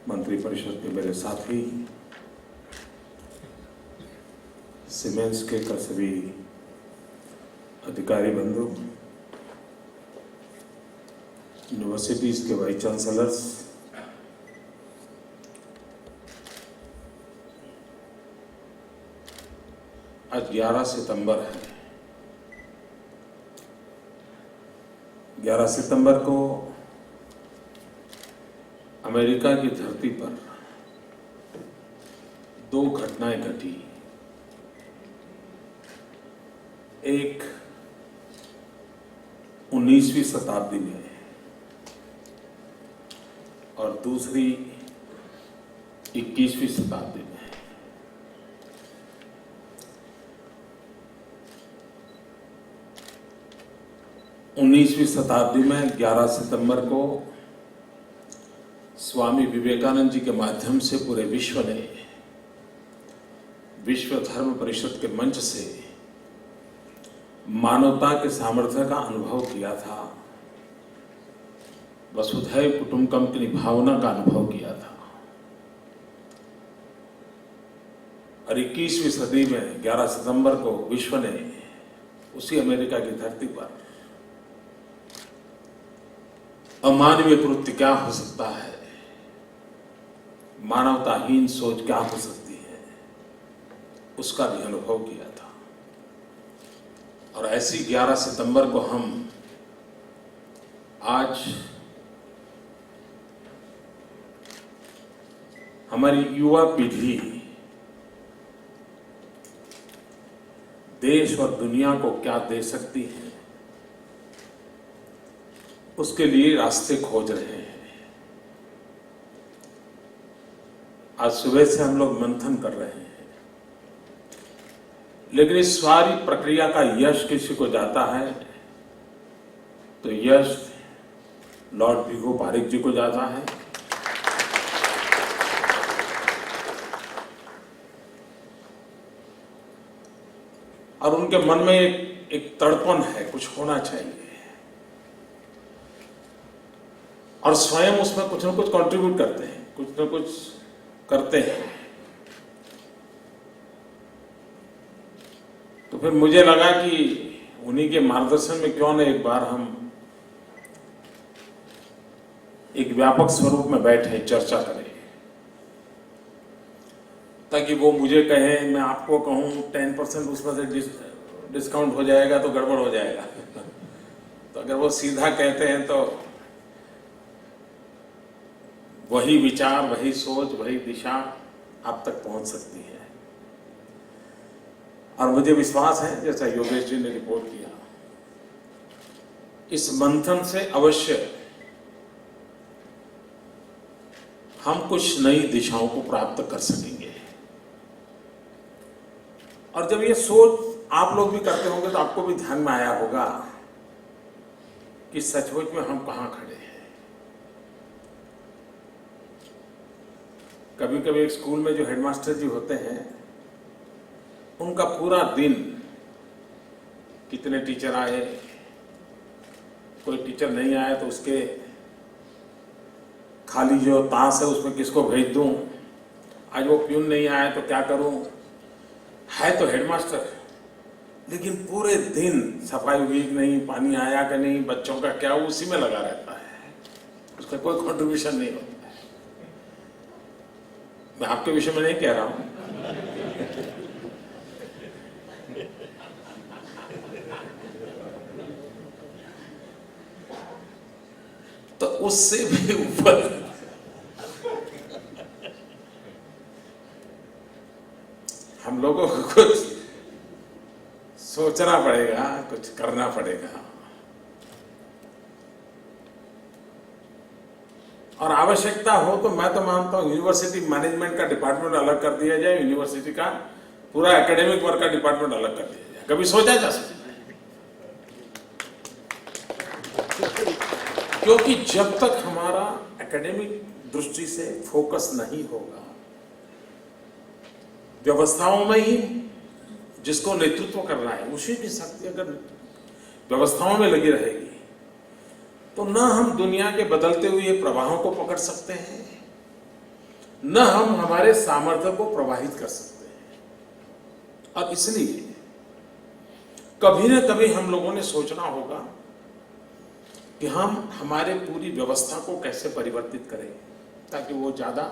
मंत्रिपरिषद के मेरे साथी, सीमेंस के सभी अधिकारी बंधु, यूनिवर्सिटीज के वाइस चांसलर्स, आज 11 सितंबर है। 11 सितंबर को अमेरिका की धरती पर दो घटनाएं घटी। एक 19वीं शताब्दी में और दूसरी 21वीं शताब्दी में। उन्नीसवीं शताब्दी में 11 सितंबर को स्वामी विवेकानंद जी के माध्यम से पूरे विश्व ने विश्व धर्म परिषद के मंच से मानवता के सामर्थ्य का अनुभव किया था, वसुधैव कुटुंबकम की भावना का अनुभव किया था। और 21वीं सदी में 11 सितंबर को विश्व ने उसी अमेरिका की धरती पर अमानवीय कृत्य क्या हो सकता है, मानवताहीन सोच क्या हो सकती है, उसका भी अनुभव किया था। और ऐसी 11 सितंबर को हम आज हमारी युवा पीढ़ी देश और दुनिया को क्या दे सकती है, उसके लिए रास्ते खोज रहे हैं। आज सुबह से हम लोग मंथन कर रहे हैं, लेकिन इस सारी प्रक्रिया का यश किसी को जाता है तो यश लॉर्ड भिगो पारिक जी को जाता है। और उनके मन में एक तड़पन है, कुछ होना चाहिए, और स्वयं उसमें कुछ न कुछ कंट्रीब्यूट करते हैं, कुछ न कुछ करते हैं। तो फिर मुझे लगा कि उन्हीं के मार्गदर्शन में क्यों न एक बार हम एक व्यापक स्वरूप में बैठे चर्चा करें, ताकि वो मुझे कहें, मैं आपको कहूं 10% उसमें से डिस्काउंट हो जाएगा तो गड़बड़ हो जाएगा। तो अगर वो सीधा कहते हैं तो वही विचार, वही सोच, वही दिशा आप तक पहुंच सकती है। और मुझे विश्वास है, जैसा योगेश जी ने रिपोर्ट किया, इस मंथन से अवश्य हम कुछ नई दिशाओं को प्राप्त कर सकेंगे। और जब ये सोच आप लोग भी करते होंगे तो आपको भी ध्यान में आया होगा कि सचमुच में हम कहां खड़े हैं। कभी कभी एक स्कूल में जो हेडमास्टर जी होते हैं, उनका पूरा दिन कितने टीचर आए, कोई टीचर नहीं आया तो उसके खाली जो ताश है उसमें किसको भेज दूं, आज वो प्यून नहीं आया तो क्या करूं, है तो हेडमास्टर, लेकिन पूरे दिन सफाई हुई कि नहीं, पानी आया कि नहीं, बच्चों का क्या, उसी में लगा रहता है, उसका कोई कंट्रीब्यूशन नहीं होता है। मैं आपके विषय में नहीं कह रहा हूं, तो उससे भी ऊपर हम लोगों को कुछ सोचना पड़ेगा, कुछ करना पड़ेगा। और आवश्यकता हो तो मैं तो मानता हूं यूनिवर्सिटी मैनेजमेंट का डिपार्टमेंट अलग कर दिया जाए, यूनिवर्सिटी का पूरा एकेडमिक वर्क का डिपार्टमेंट अलग कर दिया जाए। कभी सोचा जा सकता है, क्योंकि जब तक हमारा एकेडमिक दृष्टि से फोकस नहीं होगा, व्यवस्थाओं में ही जिसको नेतृत्व करना है उसी की शक्ति अगर व्यवस्थाओं में लगी रहेगी तो न हम दुनिया के बदलते हुए प्रवाहों को पकड़ सकते हैं, न हम हमारे सामर्थ्य को प्रवाहित कर सकते हैं। और इसलिए कभी न कभी हम लोगों ने सोचना होगा कि हम हमारे पूरी व्यवस्था को कैसे परिवर्तित करें ताकि वो ज्यादा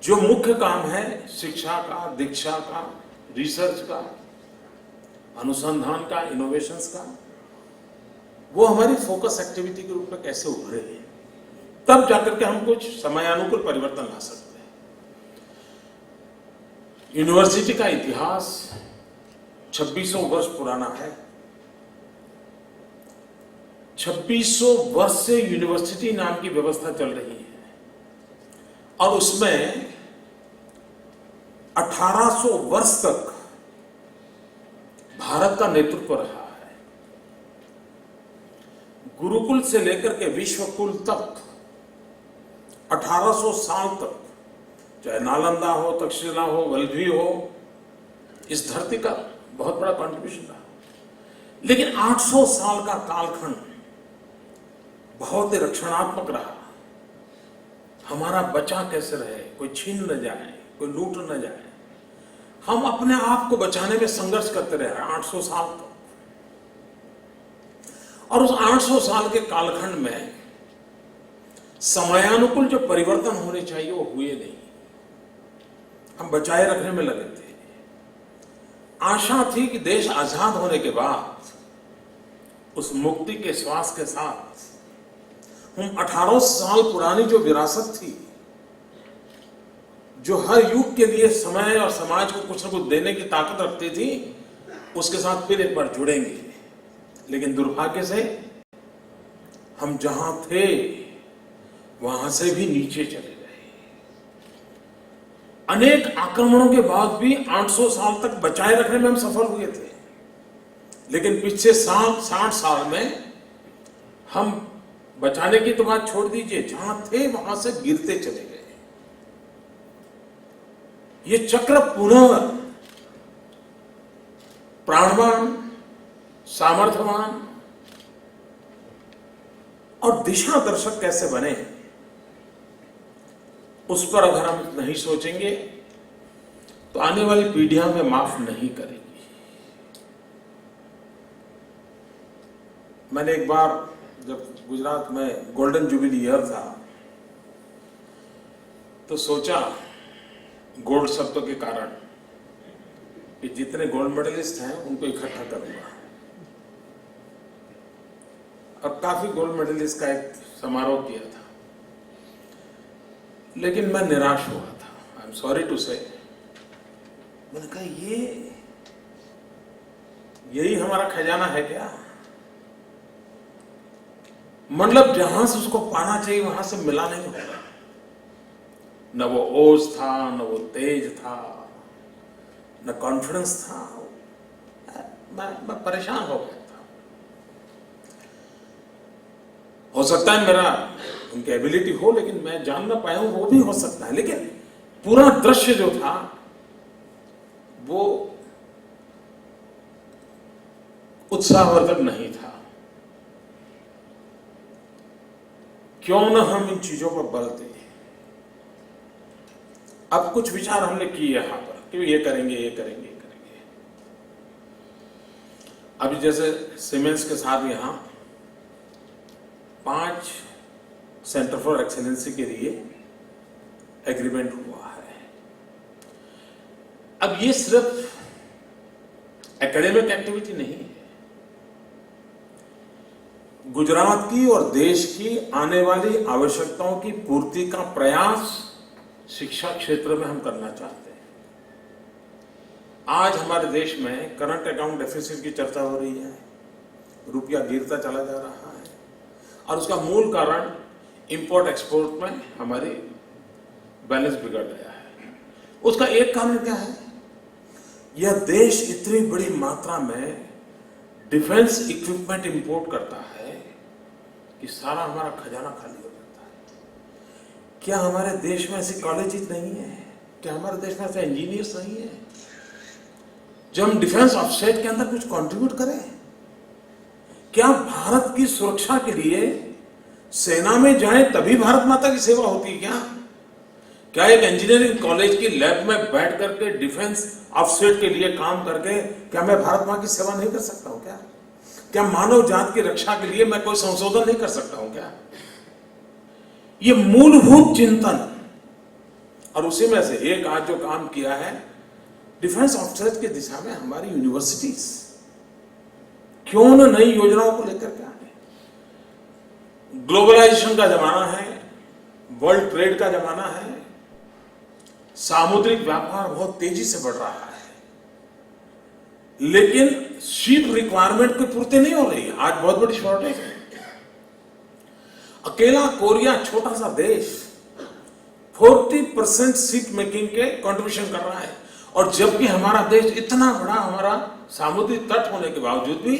जो मुख्य काम है शिक्षा का, दीक्षा का, रिसर्च का, अनुसंधान का, इनोवेशंस का, वो हमारी फोकस एक्टिविटी के रूप में कैसे उभरे, तब जाकर के हम कुछ समयानुकूल परिवर्तन ला सकते हैं। यूनिवर्सिटी का इतिहास 2600 वर्ष पुराना है। 2600 वर्ष से यूनिवर्सिटी नाम की व्यवस्था चल रही है और उसमें 1800 वर्ष तक भारत का नेतृत्व रहा है। गुरुकुल से लेकर के विश्वकुल तक 1800 साल तक, चाहे नालंदा हो, तक्षशिला हो, वल्लभी हो, इस धरती का बहुत बड़ा कंट्रीब्यूशन रहा। लेकिन 800 साल का कालखंड बहुत ही रक्षणात्मक रहा। हमारा बचा कैसे रहे, कोई छीन न जाए, कोई लूट न जाए, हम अपने आप को बचाने में संघर्ष करते रहे 800 साल तक। और उस 800 साल के कालखंड में समयानुकूल जो परिवर्तन होने चाहिए वो हुए नहीं। हम बचाए रखने में लगे थे। आशा थी कि देश आजाद होने के बाद उस मुक्ति के श्वास के साथ हम 18 साल पुरानी जो विरासत थी, जो हर युग के लिए समय और समाज को कुछ न कुछ देने की ताकत रखती थी, उसके साथ फिर एक बार जुड़ेंगे। लेकिन दुर्भाग्य से हम जहां थे वहां से भी नीचे चले गए। अनेक आक्रमणों के बाद भी 800 साल तक बचाए रखने में हम सफल हुए थे। लेकिन पिछले 60 साल में हम बचाने की तो बात छोड़ दीजिए, जहां थे वहां से गिरते चले गए। ये चक्र पुनः प्राणवान, सामर्थ्यवान और दिशा दर्शक कैसे बने, उस पर अगर हम नहीं सोचेंगे तो आने वाली पीढ़ियां हमें माफ नहीं करेगी। मैंने एक बार जब गुजरात में गोल्डन जुबिली ईयर था तो सोचा गोल्ड शब्द के कारण कि जितने गोल्ड मेडलिस्ट हैं उनको इकट्ठा करूंगा और काफी गोल्ड मेडलिस्ट का एक समारोह किया था। लेकिन मैं निराश हुआ था। आई एम सॉरी टू से। मैंने कहा यही हमारा खजाना है क्या? मतलब जहां से उसको पाना चाहिए वहां से मिला नहीं होगा। न वो ओज था, न वो तेज था, न कॉन्फिडेंस था। मैं परेशान हो गया था। हो सकता है मेरा उनकी एबिलिटी हो, लेकिन मैं जान ना पाया हूं, वो भी हो सकता है। लेकिन पूरा दृश्य जो था वो उत्साहवर्धक नहीं था। क्यों न हम इन चीजों पर बल दें। अब कुछ विचार हमने किए यहां पर कि ये करेंगे, ये करेंगे, ये करेंगे। अभी जैसे सीमेंस के साथ यहां 5 सेंटर फॉर एक्सीलेंसी के लिए एग्रीमेंट हुआ है। अब ये सिर्फ एकेडमिक एक्टिविटी नहीं है। गुजरात की और देश की आने वाली आवश्यकताओं की पूर्ति का प्रयास शिक्षा क्षेत्र में हम करना चाहते हैं। आज हमारे देश में करंट अकाउंट डेफिसिट की चर्चा हो रही है। रुपया गिरता चला जा रहा है और उसका मूल कारण इंपोर्ट एक्सपोर्ट में हमारी बैलेंस बिगड़ गया है। उसका एक कारण क्या है? यह देश इतनी बड़ी मात्रा में डिफेंस इक्विपमेंट इंपोर्ट करता है कि सारा हमारा खजाना खाली हो जाता है। क्या हमारे देश में ऐसे कॉलेजेस नहीं है? क्या हमारे देश में ऐसे इंजीनियर्स नहीं है जो हम डिफेंस ऑफसेट के अंदर कुछ कंट्रीब्यूट करें? क्या भारत की सुरक्षा के लिए सेना में जाए तभी भारत माता की सेवा होती है क्या? क्या एक इंजीनियरिंग कॉलेज की लैब में बैठ करके डिफेंस ऑफसेट के लिए काम करके क्या मैं भारत मां की सेवा नहीं कर सकता हूं? क्या मानव जात की रक्षा के लिए मैं कोई संशोधन नहीं कर सकता हूं क्या? ये मूलभूत चिंतन, और उसी में से एक आज जो काम किया है डिफेंस ऑफसेट की दिशा में हमारी यूनिवर्सिटीज क्यों न नई योजनाओं को लेकर के आए। ग्लोबलाइजेशन का जमाना है, वर्ल्ड ट्रेड का जमाना है, सामुद्रिक व्यापार बहुत तेजी से बढ़ रहा है, लेकिन शिप रिक्वायरमेंट की पूर्ति नहीं हो रही। आज बहुत बड़ी शॉर्टेज है। अकेला कोरिया छोटा सा देश 40% शिप मेकिंग के कंट्रीब्यूशन कर रहा है, और जबकि हमारा देश इतना बड़ा, हमारा सामुद्रिक तट होने के बावजूद भी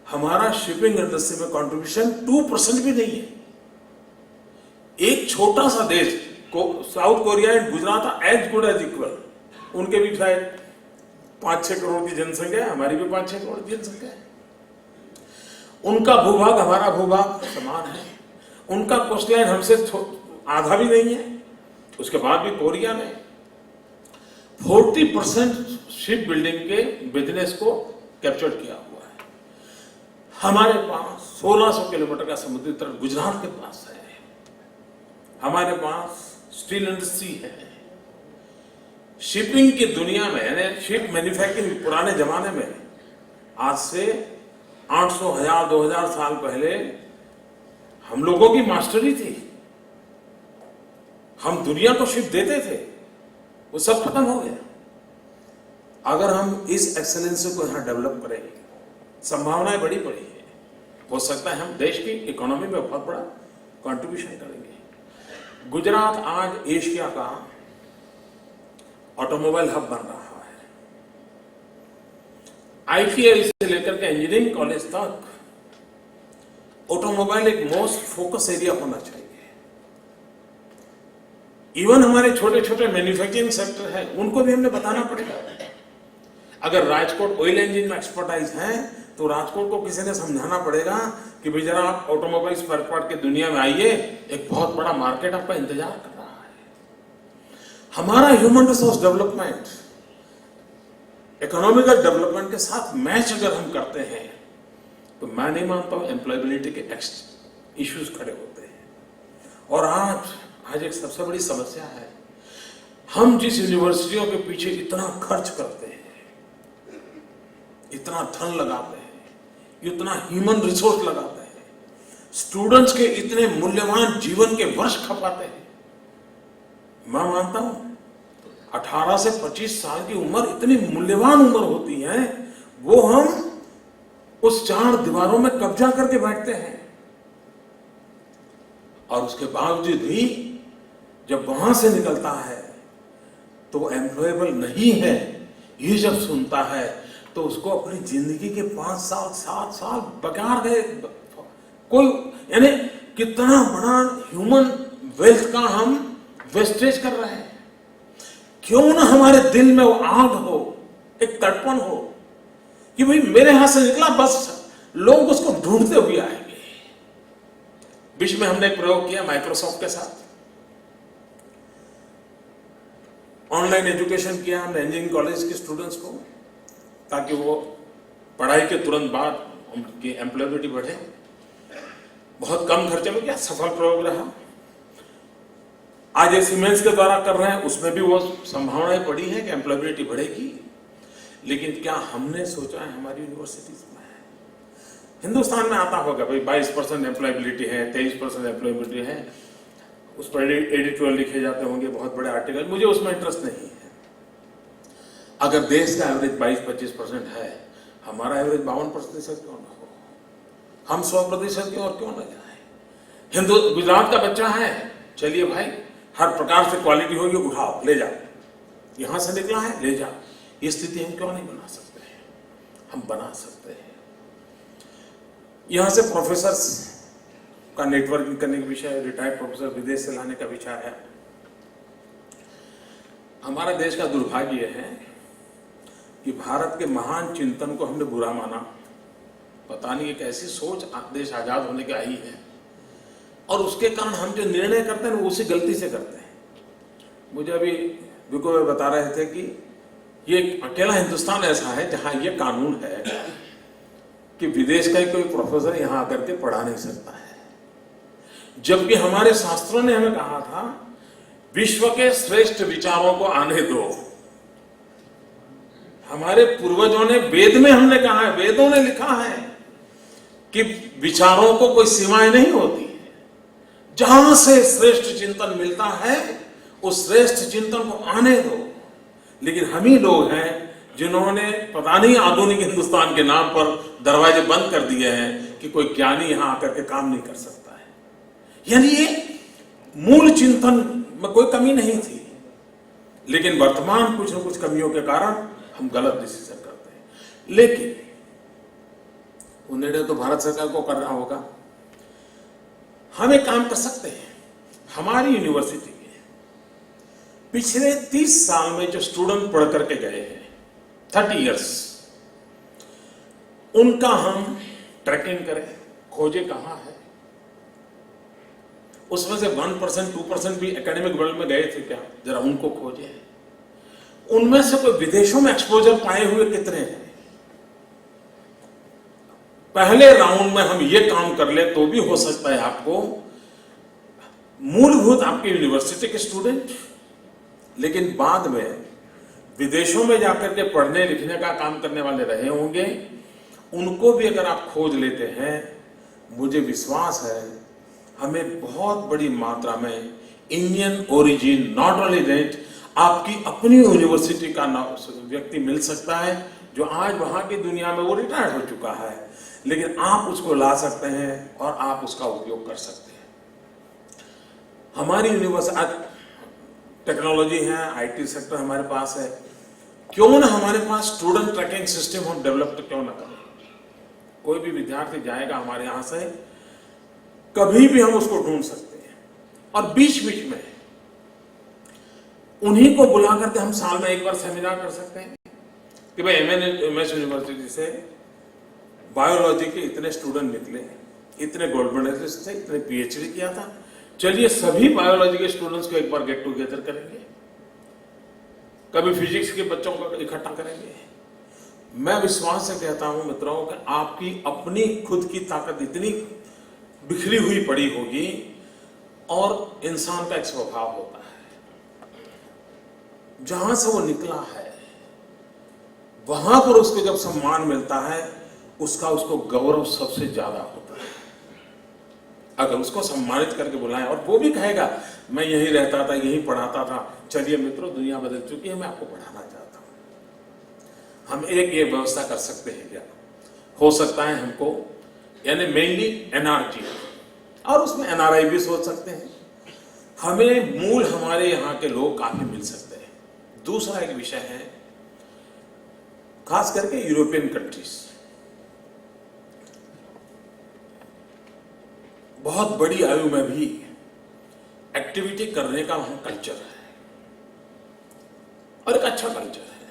हमारा शिपिंग इंडस्ट्री में कंट्रीब्यूशन 2% भी नहीं है। एक छोटा सा देश को South Korea and Gujarat are as good as equal. उनके भी शायद 5-6 करोड़ की जनसंख्या है, हमारी भी 5-6 करोड़ की जनसंख्या है। उनका भूभाग हमारा भूभाग समान है, उनका कोस्टलाइन हमसे आधा भी नहीं है। उसके बाद भी कोरिया ने 40% शिप बिल्डिंग के बिजनेस को कैप्चर किया हुआ है। हमारे पास 1600 किलोमीटर का समुद्री तट गुजरात के पास है। हमारे पास स्टील इंडस्ट्री है। शिपिंग की दुनिया में, यानी शिप मैन्युफैक्चरिंग पुराने जमाने में, आज से 800, 1000, 2000 साल पहले हम लोगों की मास्टरी थी। हम दुनिया को शिप देते थे, वो सब खत्म हो गया। अगर हम इस एक्सेलेंस को यहां डेवलप करेंगे, संभावनाएं बड़ी बड़ी है। हो सकता है हम देश की इकोनॉमी में बहुत बड़ा कंट्रीब्यूशन करेंगे। गुजरात आज एशिया का ऑटोमोबाइल हब बन रहा है। आईटीआई से लेकर के इंजीनियरिंग कॉलेज तक ऑटोमोबाइल एक मोस्ट फोकस एरिया होना चाहिए। इवन हमारे छोटे छोटे मैन्युफैक्चरिंग सेक्टर है, उनको भी हमने बताना पड़ेगा। अगर राजकोट ऑयल इंजन में एक्सपर्टाइज है, तो राजकोट को किसी ने समझाना पड़ेगा कि भाई जरा आप ऑटोमोबाइल स्पेयर पार्ट की दुनिया में आइए, एक बहुत बड़ा मार्केट आपका इंतजार कर रहा है। हमारा human resource development economical development के साथ मैच अगर हम करते हैं, तो मैं नहीं मानता हूं एम्प्लॉयबिलिटी के इश्यूज खड़े होते हैं। और आज एक सबसे बड़ी समस्या है, हम जिस यूनिवर्सिटियों के पीछे इतना खर्च करते हैं, इतना धन लगाते हैं, इतना ह्यूमन रिसोर्स लगाते हैं, स्टूडेंट्स के इतने मूल्यवान जीवन के वर्ष खपाते हैं, मैं मानता हूं 18 से 25 साल की उम्र इतनी मूल्यवान उम्र होती है, वो हम उस 4 दीवारों में कब्जा करके बैठते हैं। और उसके बावजूद भी जब वहां से निकलता है तो एम्प्लॉयबल नहीं है, ये जब सुनता है तो उसको अपनी जिंदगी के 5 साल 7 साल बेकार गए। कोई, यानी कितना बड़ा ह्यूमन वेल्थ का हम वेस्टेज कर रहे हैं। क्यों ना हमारे दिल में वो आग हो, एक तड़पन हो कि भाई मेरे हाथ से निकला, बस लोग उसको ढूंढते हुए आएंगे। बीच में हमने एक प्रयोग किया माइक्रोसॉफ्ट के साथ, ऑनलाइन एजुकेशन किया हमने इंजीनियरिंग कॉलेज के स्टूडेंट्स को, ताकि वो पढ़ाई के तुरंत बाद उनकी एम्प्लॉयबिलिटी बढ़े। बहुत कम खर्चे में किया, सफल प्रयोग रहा। आज सीमेंस के द्वारा कर रहे हैं, उसमें भी वो संभावनाएं पड़ी है कि एम्प्लॉयबिलिटी बढ़ेगी। लेकिन क्या हमने सोचा है हमारी यूनिवर्सिटीज में? हिंदुस्तान में आता होगा भाई 22% एम्प्लॉयबिलिटी है, 23% एम्प्लॉयबिलिटी है, उस पर एडिटोरियल लिखे जाते होंगे, बहुत बड़े आर्टिकल, मुझे उसमें इंटरेस्ट नहीं है। अगर देश का एवरेज 22-25% है, हमारा एवरेज 52% क्यों ना हो? हम 100% की ओर क्यों ना जाए? गुजरात का बच्चा है, चलिए भाई हर प्रकार से क्वालिटी होगी, उठाओ ले जाओ, यहां से निकला है ले जाओ। ये स्थिति हम क्यों नहीं बना सकते हैं? हम बना सकते हैं। यहां से प्रोफेसर्स का नेटवर्किंग करने का विषय, रिटायर्ड प्रोफेसर विदेश से लाने का विचार है। हमारा देश का दुर्भाग्य है कि भारत के महान चिंतन को हमने बुरा माना। पता नहीं एक ऐसी सोच देश आजाद होने की आई है, और उसके कारण हम जो निर्णय करते हैं वो उसी गलती से करते हैं। मुझे अभी विको में बता रहे थे कि ये अकेला हिंदुस्तान ऐसा है जहां ये कानून है कि विदेश का कोई प्रोफेसर यहां आकर के पढ़ा नहीं सकता है, जबकि हमारे शास्त्रों ने हमें कहा था विश्व के श्रेष्ठ विचारों को आने दो। हमारे पूर्वजों ने वेद में हमने कहा है, वेदों ने लिखा है कि विचारों को कोई सीमाएं नहीं होती, जहां से श्रेष्ठ चिंतन मिलता है उस श्रेष्ठ चिंतन को आने दो। लेकिन हम ही लोग हैं जिन्होंने पता नहीं आधुनिक हिंदुस्तान के नाम पर दरवाजे बंद कर दिए हैं कि कोई ज्ञानी यहां आकर के काम नहीं कर सकता है। यानी ये मूल चिंतन में कोई कमी नहीं थी, लेकिन वर्तमान कुछ न कुछ कमियों के कारण हम गलत डिसीजन करते हैं। लेकिन वो निर्णय तो भारत सरकार को करना होगा। हम एक काम कर सकते हैं, हमारी यूनिवर्सिटी में पिछले 30 साल में जो स्टूडेंट पढ़ करके गए हैं 30 इयर्स, उनका हम ट्रैकिंग करें, खोजे कहां है। उसमें से 1% 2% भी एकेडमिक वर्ल्ड में गए थे क्या, जरा उनको खोजे। उनमें से कोई विदेशों में एक्सपोजर पाए हुए कितने हैं। पहले राउंड में हम ये काम कर ले तो भी हो सकता है आपको मूलभूत आपकी यूनिवर्सिटी के स्टूडेंट, लेकिन बाद में विदेशों में जाकर के पढ़ने लिखने का काम करने वाले रहे होंगे, उनको भी अगर आप खोज लेते हैं, मुझे विश्वास है हमें बहुत बड़ी मात्रा में Indian origin not only that आपकी अपनी यूनिवर्सिटी का व्यक्ति मिल सकता है जो आज वहां की दुनिया में वो रिटायर्ड हो चुका है, लेकिन आप उसको ला सकते हैं और आप उसका उपयोग कर सकते हैं। हमारी यूनिवर्सिटी टेक्नोलॉजी है, आईटी सेक्टर हमारे पास है, क्यों ना हमारे पास स्टूडेंट ट्रैकिंग सिस्टम हम डेवलप क्यों ना करें। कोई भी विद्यार्थी जाएगा हमारे यहां से, कभी भी हम उसको ढूंढ सकते हैं, और बीच बीच में उन्हीं को बुला करके हम साल में एक बार सेमिनार कर सकते हैं कि भाई एमएस यूनिवर्सिटी से बायोलॉजी के इतने स्टूडेंट निकले, इतने गोल्ड मेडलिस्ट थे, इतने पीएचडी किया था, चलिए सभी बायोलॉजी के स्टूडेंट्स को एक बार गेट टुगेदर करेंगे, कभी फिजिक्स के बच्चों को इकट्ठा करेंगे। मैं विश्वास से कहता हूं मित्रों कि आपकी अपनी खुद की ताकत इतनी बिखरी हुई पड़ी होगी, और इंसान का एक स्वभाव होता है जहां से वो निकला है वहां पर उसको जब सम्मान मिलता है उसको गौरव सबसे ज्यादा होता है। अगर उसको सम्मानित करके बुलाएं और वो भी कहेगा मैं यहीं रहता था, यहीं पढ़ाता था, चलिए मित्रों दुनिया बदल चुकी है, मैं आपको पढ़ाना चाहता हूं। हम एक ये व्यवस्था कर सकते हैं क्या, हो सकता है हमको, यानी मेनली एनआरजी, और उसमें एनआरआई भी सोच सकते हैं, हमें मूल हमारे यहां के लोग काफी मिल सकते हैं। दूसरा एक विषय है खास करके यूरोपियन कंट्रीज, बहुत बड़ी आयु में भी एक्टिविटी करने का वहां कल्चर है और एक अच्छा कल्चर है,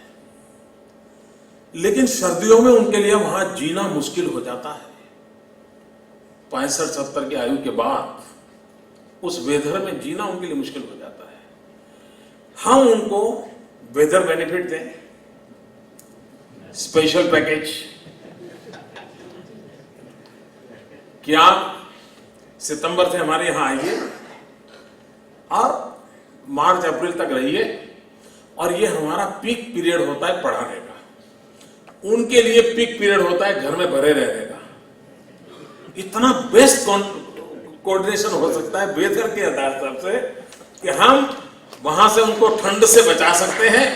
लेकिन सर्दियों में उनके लिए वहां जीना मुश्किल हो जाता है। 65-70 की आयु के बाद उस वेदर में जीना उनके लिए मुश्किल हो जाता है। हम उनको वेदर बेनिफिट दें, स्पेशल पैकेज कि आप सितंबर से हमारे यहां आइए और मार्च अप्रैल तक रहिए, और ये हमारा पीक पीरियड होता है पढ़ाने का, उनके लिए पीक पीरियड होता है घर में भरे रहने का। इतना बेस्ट कोऑर्डिनेशन हो सकता है वेदर के आधार से कि हम वहां से उनको ठंड से बचा सकते हैं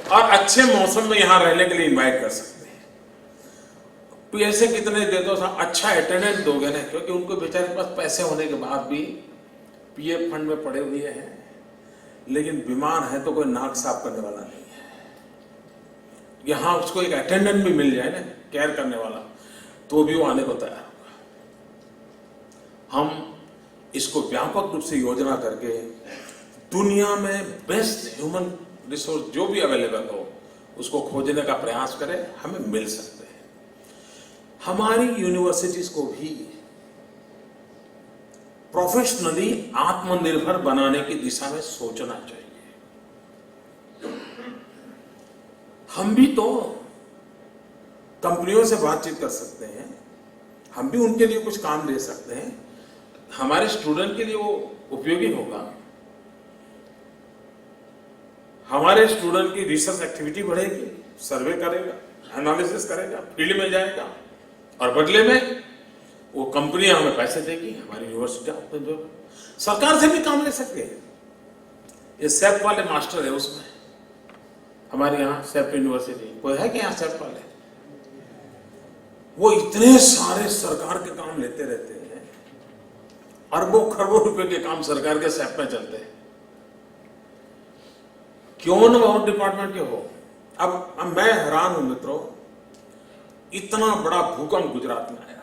और अच्छे मौसम में यहां रहने के लिए इनवाइट कर सकते हैं। पैसे कितने दे दो, अच्छा अटेंडेंस दोगे ना, क्योंकि उनको बेचारे के पास पैसे होने के बाद भी पीएफ फंड में पड़े हुए हैं, लेकिन बीमार है तो कोई नाक साफ करने वाला नहीं है। यहां उसको एक अटेंडेंट भी मिल जाए ना, केयर करने वाला, तो भी वो आने को तैयार होगा। हम इसको व्यापक रूप से योजना करके दुनिया में बेस्ट ह्यूमन रिसोर्स जो भी अवेलेबल हो उसको खोजने का प्रयास करें, हमें मिल सकते हैं। हमारी यूनिवर्सिटीज को भी प्रोफेशनली आत्मनिर्भर बनाने की दिशा में सोचना चाहिए। हम भी तो कंपनियों से बातचीत कर सकते हैं, हम भी उनके लिए कुछ काम ले सकते हैं, हमारे स्टूडेंट के लिए वो उपयोगी होगा, हमारे स्टूडेंट की रिसर्च एक्टिविटी बढ़ेगी, सर्वे करेगा, एनालिसिस करेगा, फील्ड में जाएगा और बदले में वो कंपनियां हमें पैसे देगी, हमारी यूनिवर्सिटी सरकार से भी काम ले सकते हैं। ये सेप वाले मास्टर है उसमें, हमारे यहाँ सेप यूनिवर्सिटी कोई है कि यहाँ सेप वाले, वो इतने सारे सरकार के काम लेते रहते हैं, अरबों खरबों रुपए के काम सरकार के सेप में चलते हैं। क्यों न और डिपार्टमेंट के हो। अब मैं हैरान हूं मित्रों, इतना बड़ा भूकंप गुजरात में आया,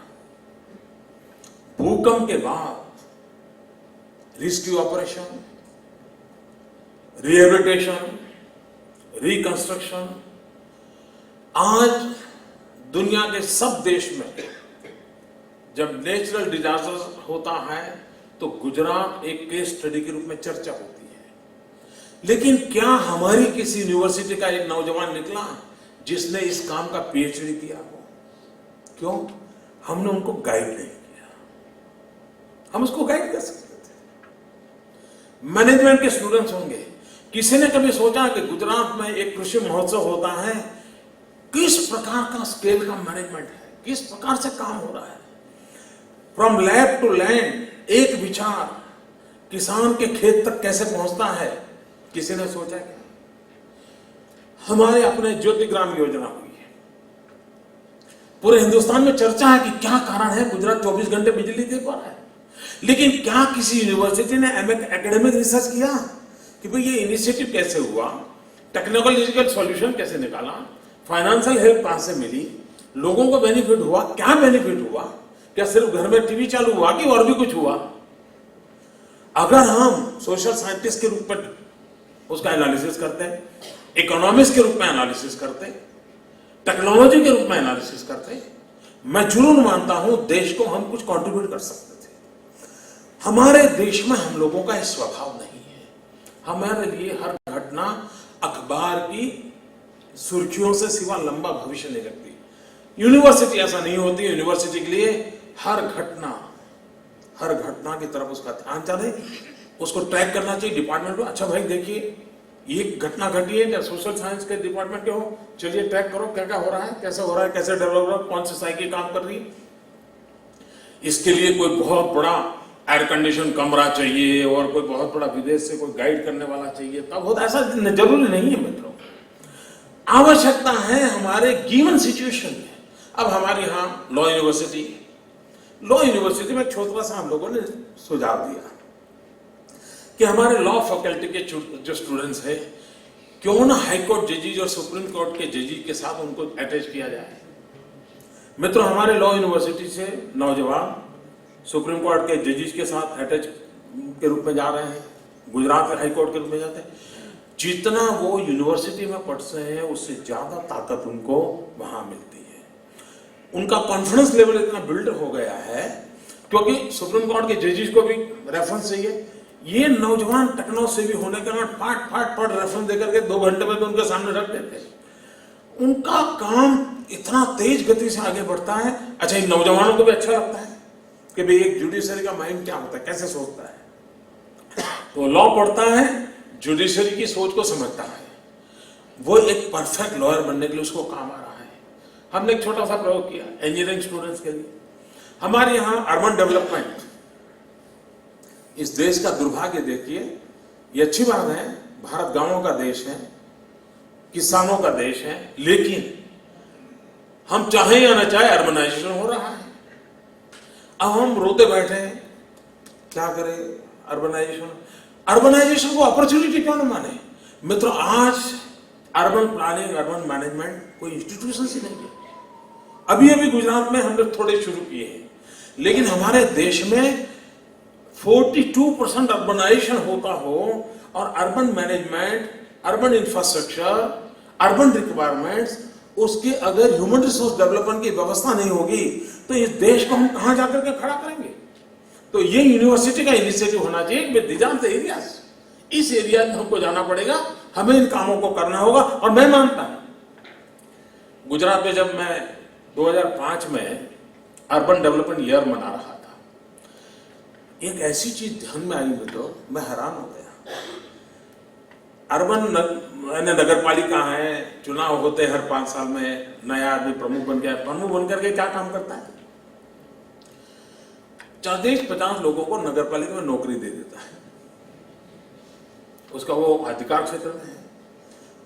भूकंप के बाद रेस्क्यू ऑपरेशन, रिहेबिलिटेशन, रिकंस्ट्रक्शन, आज दुनिया के सब देश में जब नेचुरल डिजास्टर होता है तो गुजरात एक केस स्टडी के रूप में चर्चा होती है। लेकिन क्या हमारी किसी यूनिवर्सिटी का एक नौजवान निकला जिसने इस काम का पीएचडी किया हो? क्यों? हमने उनको गाइड नहीं किया, हम उसको गाइड कर सकते थे। मैनेजमेंट के स्टूडेंट्स होंगे, किसी ने कभी सोचा कि गुजरात में एक कृषि महोत्सव होता है, किस प्रकार का स्केल का मैनेजमेंट है, किस प्रकार से काम हो रहा है, फ्रॉम लैब टू लैंड, एक विचार किसान के खेत तक कैसे पहुंचता है, किसी ने सोचा क्या? हमारे अपने ज्योतिग्राम योजना हुई है, पूरे हिंदुस्तान में चर्चा है कि क्या कारण है गुजरात 24 घंटे बिजली दे पा रहा है। लेकिन क्या किसी यूनिवर्सिटी ने एकेडमिक रिसर्च किया कि भाई ये इनिशिएटिव कैसे हुआ, टेक्नोलॉजिकल सॉल्यूशन कैसे निकाला, फाइनेंशियल हेल्प कहां से मिली, लोगों को बेनिफिट हुआ, क्या बेनिफिट हुआ, क्या सिर्फ घर में टीवी चालू हुआ कि और भी कुछ हुआ? अगर हम सोशल साइंटिस्ट के रूप में उसका एनालिसिस करते हैं, इकोनॉमिक्स के रूप में एनालिसिस करते हैं, टेक्नोलॉजी के रूप में एनालिसिस करते हैं, मैं जरूर मानता हूं देश को हम कुछ कंट्रीब्यूट कर सकते थे। हमारे देश में हम लोगों का यह स्वभाव नहीं है, हमारे लिए हर घटना अखबार की सुर्खियों से सिवा लंबा भविष्य नहीं रखती। यूनिवर्सिटी ऐसा नहीं होती, यूनिवर्सिटी के लिए हर घटना की तरफ उसका ध्यान चले, उसको ट्रैक करना चाहिए डिपार्टमेंट को। अच्छा भाई देखिए ये घटना घटी है, जब सोशल साइंस के डिपार्टमेंट के हो, चलिए ट्रैक करो क्या क्या हो रहा है, कैसे हो रहा है, कैसे डेवलप हो रहा है, कौन सी साइकिल काम कर रही है। इसके लिए कोई बहुत बड़ा एयर कंडीशन कमरा चाहिए और कोई बहुत बड़ा विदेश से कोई गाइड करने वाला चाहिए, तब होता, ऐसा जरूरी नहीं है मित्रों। आवश्यकता है हमारे गिवन सिचुएशन में। अब हमारे यहाँ लॉ यूनिवर्सिटी में छोटा सा हम लोगों ने सुझाव दिया कि हमारे लॉ फैकल्टी के जो स्टूडेंट्स हैं, क्यों ना हाई कोर्ट जजेज और सुप्रीम कोर्ट के जजेज के साथ उनको अटैच किया जाए। मित्रों, हमारे लॉ यूनिवर्सिटी से नौजवान सुप्रीम कोर्ट के जजेज के साथ अटैच के रूप में जा रहे हैं, गुजरात के हाई कोर्ट के रूप में जाते हैं। जितना वो यूनिवर्सिटी में पढ़ते हैं उससे ज्यादा ताकत उनको वहां मिलती है, उनका कॉन्फिडेंस लेवल इतना बिल्ड हो गया है, क्योंकि सुप्रीम कोर्ट के जजेस को भी रेफरेंस चाहिए। ये नौजवान टेक्नो से भी होने के बाद फाट रेफरेंस देकर के 2 घंटे में तो उनके सामने रख देते हैं। उनका काम इतना तेज गति से आगे बढ़ता है। अच्छा, इन नौजवानों को भी अच्छा लगता है कि भाई एक जुडिशरी का माइंड क्या होता है, कैसे सोचता है। तो लॉ पढ़ता है, जुडिशरी की सोच को समझता है, वो एक परफेक्ट लॉयर बनने के लिए उसको काम आ रहा है। हमने एक छोटा सा प्रयोग किया इंजीनियरिंग स्टूडेंट्स के लिए। हमारे यहाँ अर्बन डेवलपमेंट, इस देश का दुर्भाग्य देखिए, ये अच्छी बात है, भारत गांवों का देश है, किसानों का देश है, लेकिन हम चाहे या न चाहे अर्बनाइजेशन हो रहा है। अब हम रोते बैठे हैं, क्या करें अर्बनाइजेशन को अपॉर्चुनिटी क्यों न माने। मित्रों, आज अर्बन प्लानिंग, अर्बन मैनेजमेंट कोई इंस्टीट्यूशन ही नहीं है। अभी अभी गुजरात में हम लोग थोड़े शुरू किए हैं, लेकिन हमारे देश में 42% अर्बनाइजेशन होता हो और urban management, urban infrastructure, urban requirements, उसके अगर ह्यूमन रिसोर्स डेवलपमेंट की व्यवस्था नहीं होगी तो इस देश को हम कहां जाकर के खड़ा करेंगे। तो ये यूनिवर्सिटी का इनिशिएटिव होना चाहिए विद दिजांत एरियाज। इस एरिया में हमको जाना पड़ेगा, हमें इन कामों को करना होगा। और मैं मानता हूं गुजरात में जब मैं 2005 में अर्बन डेवलपमेंट ईयर मना रहा था, एक ऐसी चीज ध्यान में आई मित्रों, मैं हैरान हो गया। अर्बन नगर पालिका है, चुनाव होते हैं हर 5 साल में, नया आदमी प्रमुख बन गया, प्रमुख बन करके क्या काम करता है? 40-50 लोगों को नगर पालिका में नौकरी दे देता है, उसका वो अधिकार क्षेत्र में है,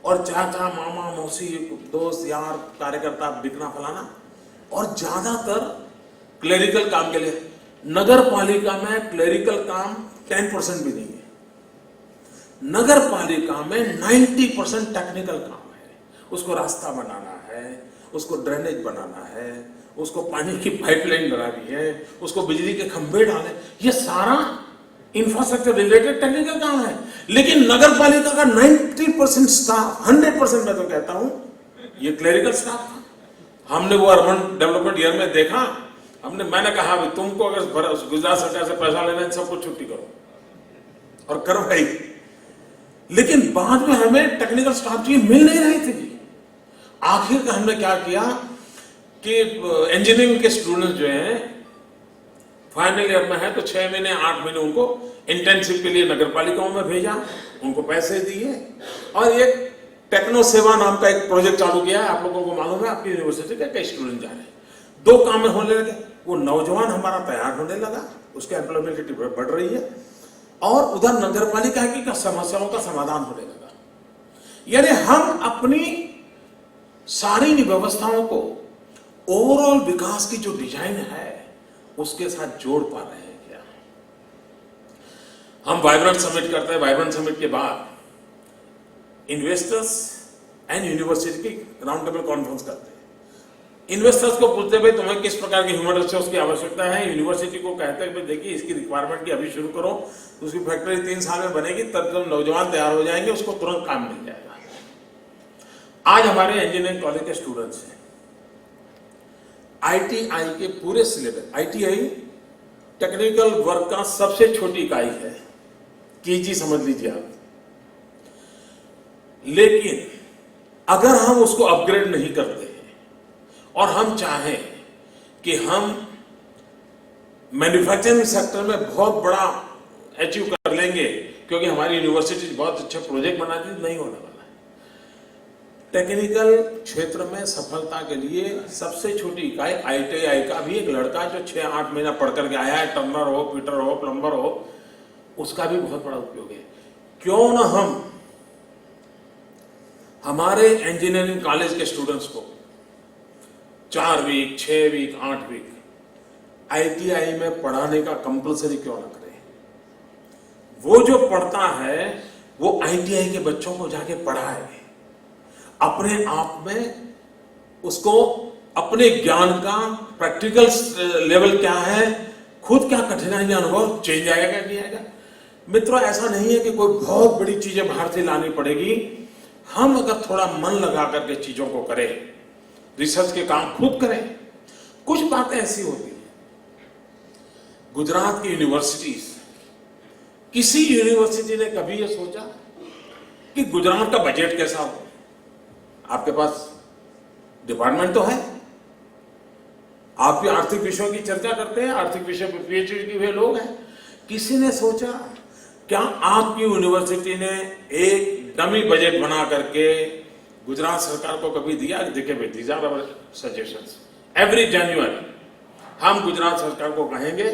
और चाचा मामा मौसी दोस्त यार कार्यकर्ता बिकना फलाना, और ज्यादातर क्लेरिकल काम के लिए। नगर पालिका में क्लेरिकल काम 10% भी नहीं है, नगर पालिका में 90% टेक्निकल काम है। उसको रास्ता बनाना है, उसको ड्रेनेज बनाना है, उसको पानी की पाइपलाइन बनानी है, उसको बिजली के खंभे डालने, ये सारा इंफ्रास्ट्रक्चर रिलेटेड टेक्निकल काम है। लेकिन नगर पालिका का 90% स्टाफ, 100% मैं तो कहता हूं, ये क्लेरिकल स्टाफ था। हमने वो अर्बन डेवलपमेंट ईयर में देखा, मैंने कहा तुमको अगर गुजरात सरकार से पैसा लेना है, सबको छुट्टी करो, और करवाई। लेकिन बाद में हमें टेक्निकल स्टाफ जी मिल नहीं रहे थे जी। आखिर का हमने क्या किया कि इंजीनियरिंग के स्टूडेंट्स जो हैं फाइनल ईयर में है, तो 6 महीने 8 महीने उनको इंटर्नशिप के लिए नगर पालिकाओं में भेजा, उनको पैसे दिए, और एक टेक्नो सेवा नाम का एक प्रोजेक्ट चालू किया है। आप लोगों को मालूम है, आपकी यूनिवर्सिटी के कई स्टूडेंट जा रहे हैं। 2 काम में होने लगे, वो नौजवान हमारा तैयार होने लगा, उसके एम्प्लॉयबिलिटी बढ़ रही है, और उधर नगर पालिका की समस्याओं का समाधान होने लगा। यानी हम अपनी सारी व्यवस्थाओं को ओवरऑल विकास की जो डिजाइन है उसके साथ जोड़ पा रहे हैं क्या? हम वाइब्रेंट समिट करते हैं, वाइब्रेंट समिट के बाद इन्वेस्टर्स एंड यूनिवर्सिटी की राउंड टेबल कॉन्फ्रेंस करते हैं। इन्वेस्टर्स को पूछते हैं भाई तुम्हें किस प्रकार की ह्यूमन रिसोर्स की आवश्यकता है। यूनिवर्सिटी को कहते हैं भाई देखिए इसकी रिक्वायरमेंट की अभी शुरू करो, उसकी फैक्ट्री 3 साल में बनेगी, तब जब नौजवान तैयार हो जाएंगे उसको तुरंत काम मिल जाएगा। आज हमारे इंजीनियरिंग कॉलेज के स्टूडेंट्स हैं, आईटीआई के पूरे सिलेबस, आईटीआई टेक्निकल वर्क का सबसे छोटी इकाई है, केजी समझ लीजिए आप। लेकिन अगर हम उसको अपग्रेड नहीं करते हैं और हम चाहें कि हम मैन्युफैक्चरिंग सेक्टर में बहुत बड़ा अचीव कर लेंगे, क्योंकि हमारी यूनिवर्सिटी बहुत अच्छे प्रोजेक्ट बनाती है, नहीं होने वाला है। टेक्निकल क्षेत्र में सफलता के लिए सबसे छोटी इकाई आईटीआई का भी एक लड़का जो 6-8 महीना पढ़ करके आया है, टर्नर हो, फिटर हो, प्लम्बर हो, उसका भी बहुत बड़ा उपयोग है। क्यों ना हम हमारे इंजीनियरिंग कॉलेज के स्टूडेंट्स को 4 वीक, 6 वीक, 8 वीक आईटीआई में पढ़ाने का कंपलसरी क्यों ना करें? वो जो पढ़ता है वो आईटीआई के बच्चों को जाके पढ़ाए, अपने आप में उसको अपने ज्ञान का प्रैक्टिकल लेवल क्या है, खुद क्या कठिनाई अनुभव चेंज आएगा नहीं आएगा। मित्रों, ऐसा नहीं है कि कोई बहुत बड़ी चीजें बाहर से लानी पड़ेगी। हम अगर थोड़ा मन लगा करके चीजों को करें, रिसर्च के काम खुद करें। कुछ बातें ऐसी होती हैं, गुजरात की यूनिवर्सिटीज, किसी यूनिवर्सिटी ने कभी यह सोचा कि गुजरात का बजट कैसा हो? आपके पास डिपार्टमेंट तो है, आप भी आर्थिक विषयों की चर्चा करते हैं, आर्थिक विषय पर पीएचडी किए हुए लोग हैं। किसी ने सोचा क्या आपकी यूनिवर्सिटी ने एक डमी बजट बना करके गुजरात सरकार को कभी दिया? देखिए भाई, these are our suggestions. Every January हम गुजरात सरकार को कहेंगे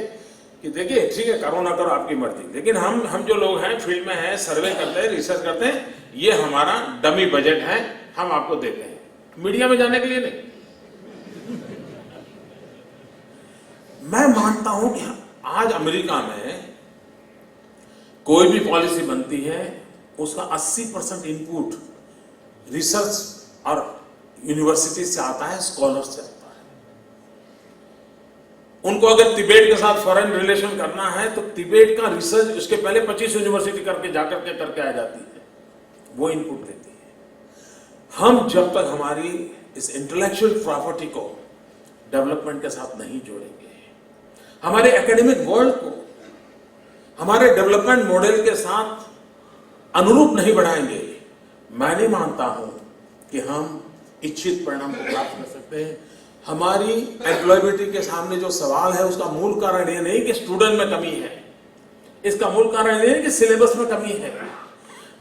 कि देखिए ठीक है, करो ना करो आपकी मर्जी, लेकिन हम जो लोग हैं फील्ड में हैं, सर्वे करते हैं, रिसर्च करते हैं, ये हमारा डमी बजट है, हम आपको देते हैं, मीडिया में जाने के लिए नहीं। मैं मानता हूं कि आज अमेरिका में कोई भी पॉलिसी बनती है, उसका 80% इनपुट रिसर्च और यूनिवर्सिटी से आता है, स्कॉलर्स से आता है। उनको अगर तिब्बत के साथ फॉरेन रिलेशन करना है तो तिब्बत का रिसर्च उसके पहले 25 यूनिवर्सिटी करके आ जाती है, वो इनपुट देती है। हम जब तक हमारी इस इंटेलेक्चुअल प्रॉपर्टी को डेवलपमेंट के साथ नहीं जोड़ेंगे, हमारे एकेडमिक वर्ल्ड को हमारे डेवलपमेंट मॉडल के साथ अनुरूप नहीं बढ़ाएंगे, मैं नहीं मानता हूं कि हम इच्छित परिणाम को प्राप्त कर सकते हैं। हमारी एम्प्लॉयबिलिटी के सामने जो सवाल है उसका मूल कारण ये नहीं कि स्टूडेंट में कमी है, इसका मूल कारण ये है कि सिलेबस में कमी है।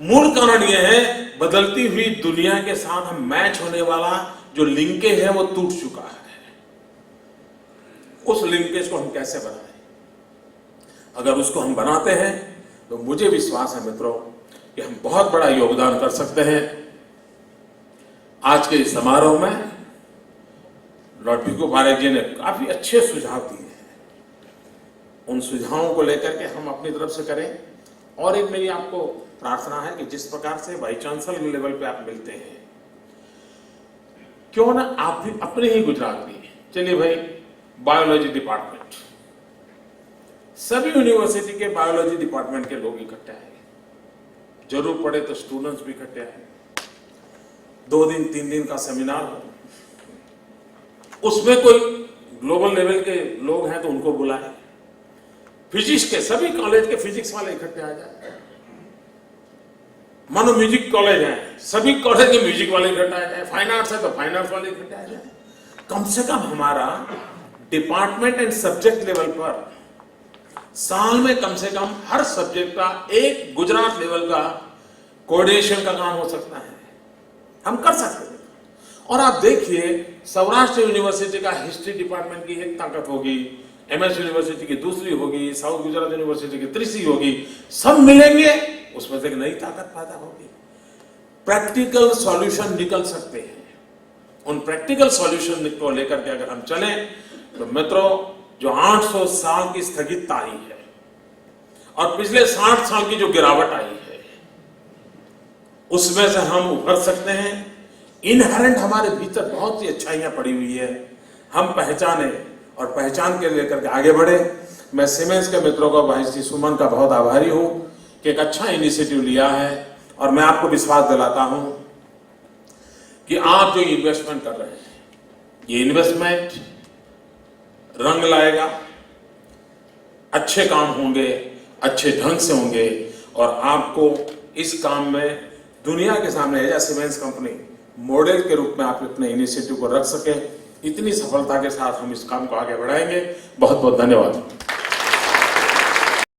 मूल कारण ये है बदलती हुई दुनिया के साथ हम मैच होने वाला जो लिंकेज है वो टूट चुका है। उस लिंकेज को हम कैसे बनाएं? अगर उसको हम बनाते हैं तो मुझे विश्वास है मित्रों कि हम बहुत बड़ा योगदान कर सकते हैं। आज के इस समारोह में लॉर्ड भिखू पारेख जी ने काफी अच्छे सुझाव दिए हैं। उन सुझावों को लेकर के हम अपनी तरफ से करें। और एक मेरी आपको प्रार्थना है कि जिस प्रकार से वाइस चांसलर लेवल पे आप मिलते हैं, क्यों ना आप भी अपने ही गुजरात में, चलिए भाई बायोलॉजी डिपार्टमेंट, सभी यूनिवर्सिटी के बायोलॉजी डिपार्टमेंट के लोग इकट्ठे आए, जरूर पड़े तो स्टूडेंट्स भी इकट्ठे आए, 2 दिन 3 दिन का सेमिनार हो, उसमें कोई ग्लोबल लेवल के लोग हैं तो उनको बुलाएं, फिजिक्स के सभी कॉलेज के फिजिक्स वाले इकट्ठे आ जाए, मानो म्यूजिक कॉलेज है सभी कॉलेज के म्यूजिक वाले इकट्ठे आ जाए, फाइन आर्ट्स है तो फाइन आर्ट्स वाले इकट्ठे आ जाए। कम से कम हमारा डिपार्टमेंट एंड सब्जेक्ट लेवल पर साल में कम से कम हर सब्जेक्ट का एक गुजरात लेवल का कोऑर्डिनेशन का काम हो सकता है, हम कर सकते हैं। और आप देखिए सौराष्ट्र यूनिवर्सिटी का हिस्ट्री डिपार्टमेंट की एक ताकत होगी, एमएस यूनिवर्सिटी की दूसरी होगी, साउथ गुजरात यूनिवर्सिटी की तीसरी होगी, सब मिलेंगे उसमें से एक नई ताकत पैदा होगी। प्रैक्टिकल सॉल्यूशन निकल सकते हैं। उन प्रैक्टिकल सॉल्यूशन को लेकर के अगर हम चलें तो मित्रों, जो 800 साल की स्थगितता आई है और पिछले 60 साल की जो गिरावट आई है, उसमें से हम उभर सकते हैं। इनहेरेंट हमारे भीतर बहुत सी अच्छाइयां पड़ी हुई है, हम पहचाने और पहचान के लेकर के आगे बढ़े। मैं सीमेंस के मित्रों को, भाई श्री सुमन का बहुत आभारी हूं कि एक अच्छा इनिशिएटिव लिया है। और मैं आपको विश्वास दिलाता हूं कि आप जो इन्वेस्टमेंट कर रहे हैं, ये इन्वेस्टमेंट रंग लाएगा, अच्छे काम होंगे, अच्छे ढंग से होंगे और आपको इस काम में दुनिया के सामने एज सीमेंस कंपनी मॉडल के रूप में आप अपने इनिशिएटिव को रख सके। इतनी सफलता के साथ हम इस काम को आगे बढ़ाएंगे। बहुत बहुत धन्यवाद।